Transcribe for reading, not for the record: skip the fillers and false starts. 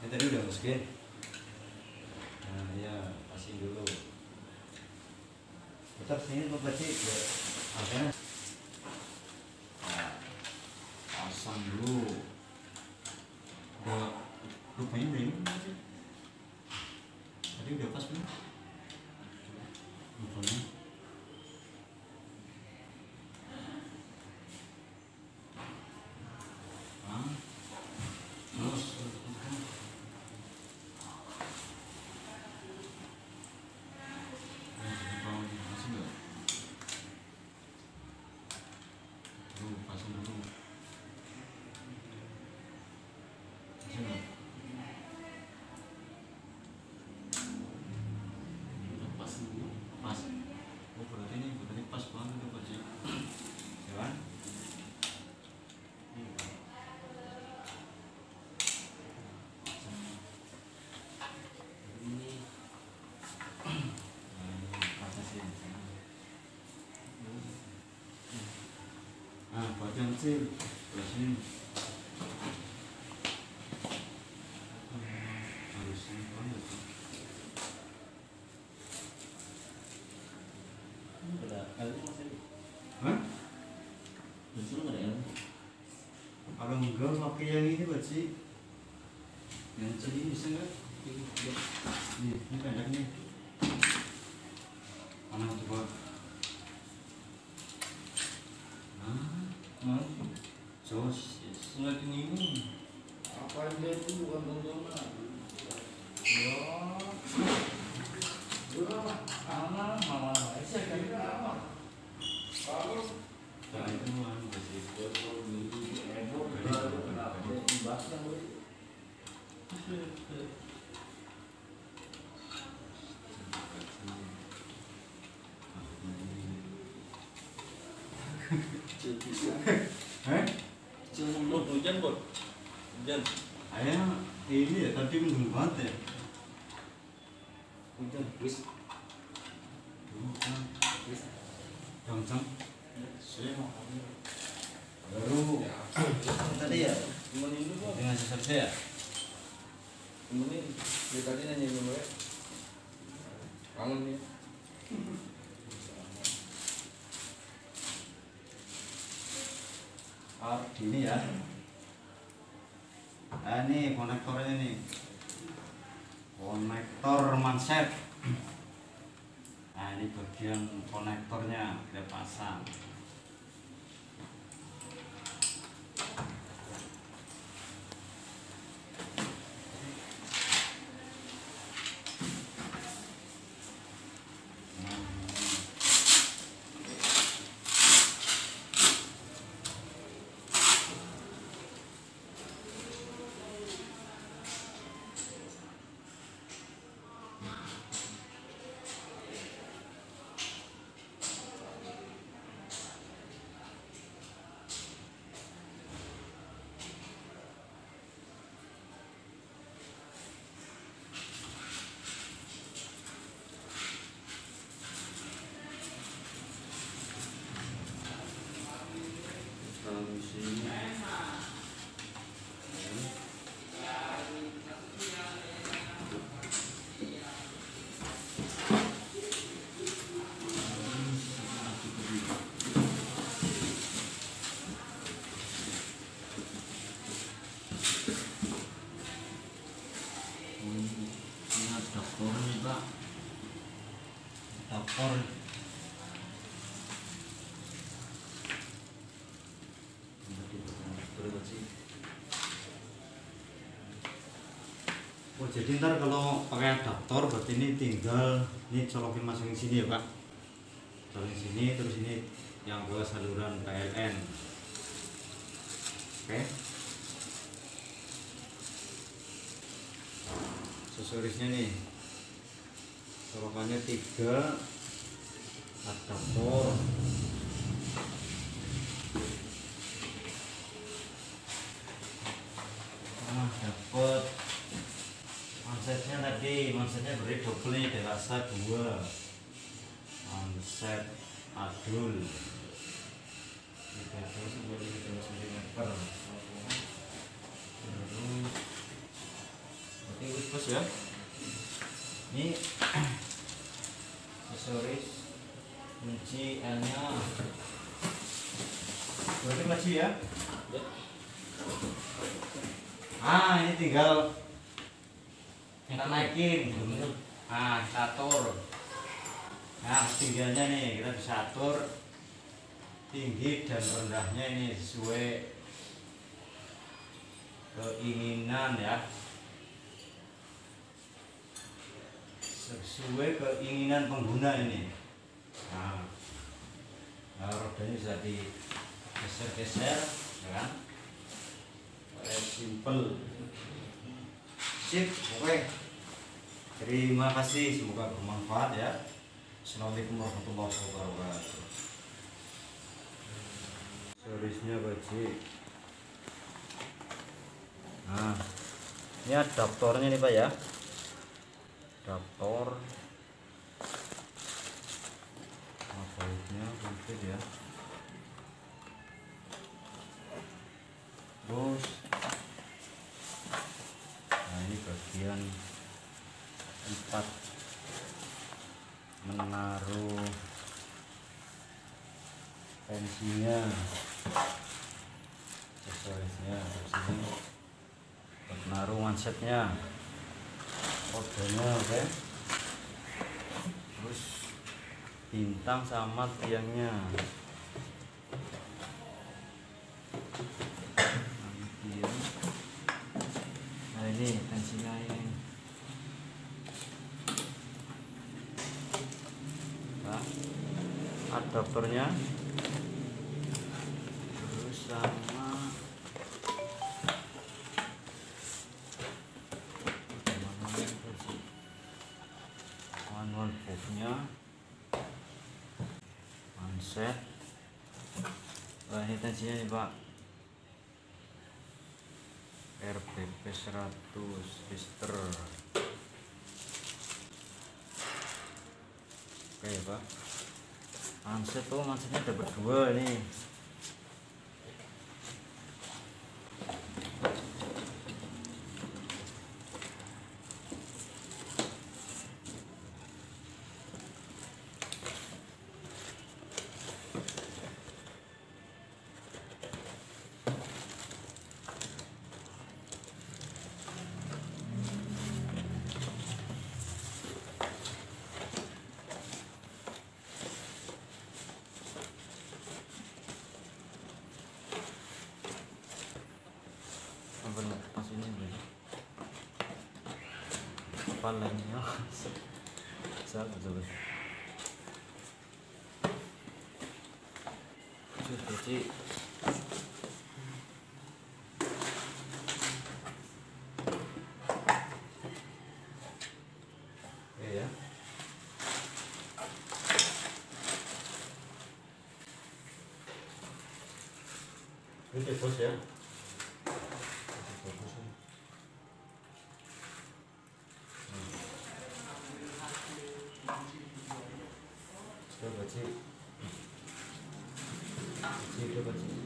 Ini tadi udah masukin. Nah ya pasin dulu. Tetap sini berarti apa? Nah, pasang dulu. Udah lupain deh ini. Tadi udah pas belum? Lupanya. Bagian kecil di sini harus ini banget. Hah? Kalau enggak pakai yang ini buat sih yang ini bisa nggak? Ini pendek nih. Mana coba? Jos, sungai ini apa yang dia itu bukan tontonan? Ya, anak malah saya kira apa? Kalau jangan itu mah masih hujan bos, hujan. Ayah ini ya tadi mendung banget ya. Hujan, wis. Jam. Saya mau Baru tadi ya. temenin dulu bos. Dengan selesai ya. Temenin. Dia tadi nanya sama gue. Kangen dia. Ini ya. Nah, ini konektornya nih. Konektor manset. Nah, ini bagian konektornya kita pasang. Dapur. Oh, jadi ntar kalau pakai adaptor berarti ini tinggal ini colokin masukin sini ya Pak. Colokin sini terus ini yang ke saluran PLN. Oke. Aksesorisnya nih. Colokannya 3 adaptor. Dapat mansetnya beri double nih, dewasa 2 manset adul 13 cm. Terus bos ya. Ini aksesoris kunci L-nya. Berarti maju ya. Ya. Ini tinggal kita naikin. Kita atur. Nah, tinggalnya nih kita bisa atur tinggi dan rendahnya ini sesuai keinginan ya. Sesuai keinginan pengguna ini. Nah, rodanya bisa digeser-geser ya kan. Simple. Sip, oke. Terima kasih, semoga bermanfaat ya. Assalamualaikum warahmatullahi wabarakatuh. Serisnya bajik. Nah, ini adaptornya nih Pak ya. Adaptor. Bautnya komplit ya. Terus, nah ini bagian tempat menaruh tensinya, aksesorisnya di sini, menaruh mansetnya, rodanya, oke. Terus bintang sama tiangnya. Nah ini tensinya ini. Nah, adaptornya. Terus sama manual box-nya, manset. Wah, ini tensinya nih Pak. RBP 100 lister. Oke Pak. Mansetnya ada berdua nih. Pas ini boleh kepalanya coba cuci ya. Ini bos ya. Coba sih, coba sih.